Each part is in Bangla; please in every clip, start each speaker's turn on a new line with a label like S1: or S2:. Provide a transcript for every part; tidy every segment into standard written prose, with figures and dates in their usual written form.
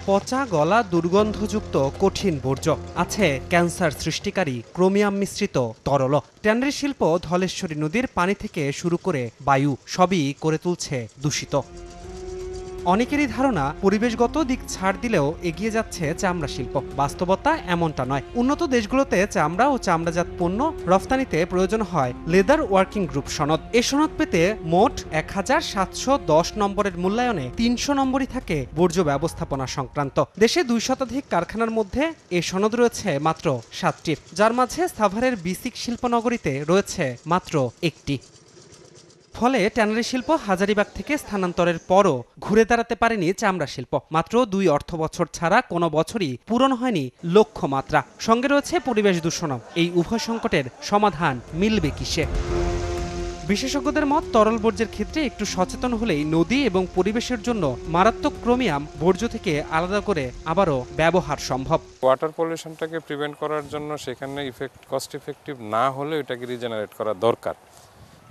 S1: পচা গলা দুর্গন্ধযুক্ত কঠিন বর্জ্য, আছে ক্যান্সার সৃষ্টিকারী ক্রোমিয়াম মিশ্রিত তরল। ট্যানারি শিল্প ধলেশ্বরী নদীর পানি থেকে শুরু করে বায়ু সবই করে তুলছে দূষিত। অনেকেরই ধারণা পরিবেশগত দিক ছাড় দিলেও এগিয়ে যাচ্ছে চামড়া শিল্প। বাস্তবতা এমনটা নয়। উন্নত দেশগুলোতে চামড়া ও চামড়াজাত পণ্য রফতানিতে প্রয়োজন হয় লেদার ওয়ার্কিং গ্রুপ সনদ। এ সনদ পেতে মোট 1710 নম্বরের মূল্যায়নে 300 নম্বরই থাকে বর্জ্য ব্যবস্থাপনা সংক্রান্ত। দেশে 2 শতাধিক কারখানার মধ্যে এ সনদ রয়েছে মাত্র 7টি, যার মাঝে সাভারের বিসিক শিল্পনগরীতে রয়েছে মাত্র 1টি। ফলে ট্যানারি শিল্প হাজারীবাগ থেকে স্থানান্তরের পরও ঘুরে দাঁড়াতে পারেনি চামড়া শিল্প। মাত্র 2 অর্থবছর ছাড়া কোনো বছরই পূরণ হয়নি লক্ষ্যমাত্রা। সঙ্গে রয়েছে পরিবেশ দূষণও। এই উভয় সংকটের সমাধান মিলবে কিসে? বিশেষজ্ঞদের মত, তরল বর্জ্যের ক্ষেত্রে একটু সচেতন হলেই নদী এবং পরিবেশের জন্য মারাত্মক ক্রোমিয়াম বর্জ্য থেকে আলাদা করে আবারও ব্যবহার সম্ভব।
S2: ওয়াটার পলিউশনটাকে প্রিভেন্ট করার জন্য সেখানে কস্ট ইফেক্টিভ না হলে এটাকে রিজেনারেট করা দরকার।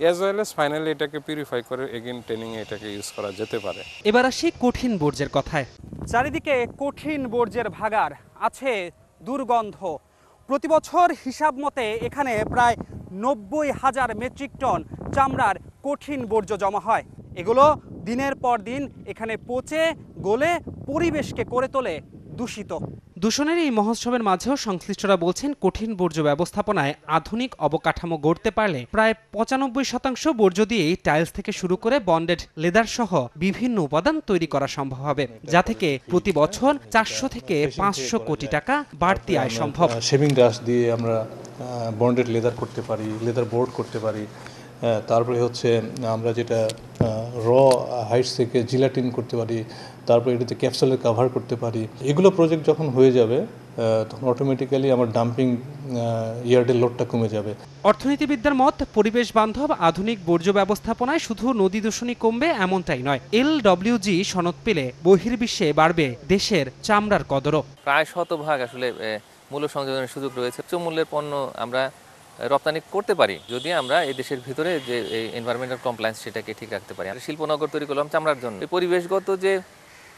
S2: অ্যাজ ওয়েল এজ ফাইনালি এটাকে পিউরিফাই করে এগেইন ট্রেনিংয়ে এটাকে ইউজ করা যেতে পারে।
S1: এবার আসি কঠিন বর্জ্যের কথায়। চারিদিকে কঠিন বর্জ্যের ভাগাড়, আছে দুর্গন্ধ। প্রতি বছর হিসাব মতে এখানে প্রায় 90,000 মেট্রিক টন চামড়ার কঠিন বর্জ্য জমা হয়। এগুলো দিনের পর দিন এখানে পচে গলে পরিবেশকে করে তোলে দূষিত। দূষণের এই মহোৎসবের মাঝেও সংশ্লিষ্টরা বলছেন, কঠিন বর্জ্য ব্যবস্থাপনায় আধুনিক অবকাঠামো গড়তে পারলে প্রায় 95% বর্জ্য দিয়েই টাইলস থেকে শুরু করে বন্ডেড লেদার সহ বিভিন্ন উপাদান তৈরি করা সম্ভব হবে, যা থেকে প্রতি বছর 400 থেকে 500 কোটি টাকা বাড়তি আয় সম্ভব।
S3: শেভিং ডাস্ট দিয়ে আমরা বন্ডেড লেদার করতে পারি, লেদার বোর্ড করতে পারি। তারপরে হচ্ছে আমরা যেটা র হাইটস থেকে জিলাটিন করতে পারি, তারপরে এটাতে ক্যাপসুলের কাভার করতে পারি। এগুলো প্রজেক্ট যখন হয়ে যাবে তখন অটোমেটিক্যালি আমার ডাম্পিং ইয়ার্ডের লোডটা কমে যাবে।
S1: অর্থনীতিবিদদের মত, পরিবেশ বান্ধব আধুনিক বর্জ্য ব্যবস্থাপনায় শুধু নদী দূষণই কমবে এমনটাই নয়। LWG সনদ পেলে বহির্বিশ্বে বাড়বে দেশের চামড়ার কদরও।
S4: প্রায় 100% আসলে মূল্য সংযোজনের সুযোগ রয়েছে। উচ্চ মূল্যের পণ্য আমরা রপ্তানি করতে পারি যদি আমরা এই দেশের ভিতরে যে এনভায়রনমেন্টাল কমপ্লায়েন্স সেটাকে ঠিক রাখতে পারি। শিল্পনগর তৈরি করলাম চামড়ার জন্য, পরিবেশগত যে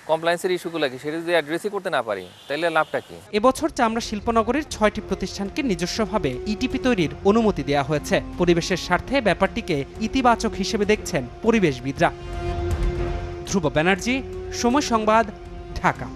S4: কমপ্লায়েন্সের ইস্যুগুলো কি সেটা যদি অ্যাড্রেসই করতে না পারি তাহলে লাভটা কি?
S1: এবছর চামড়া শিল্পনগরীর 6টি প্রতিষ্ঠানকে নিজস্বভাবে ইটিপি তৈরির অনুমতি দেওয়া হয়েছে। পরিবেশের স্বার্থে ব্যাপারটিকে ইতিবাচক হিসেবে দেখছেন পরিবেশবিদরা। ধ্রুব ব্যানার্জি, সময় সংবাদ, ঢাকা।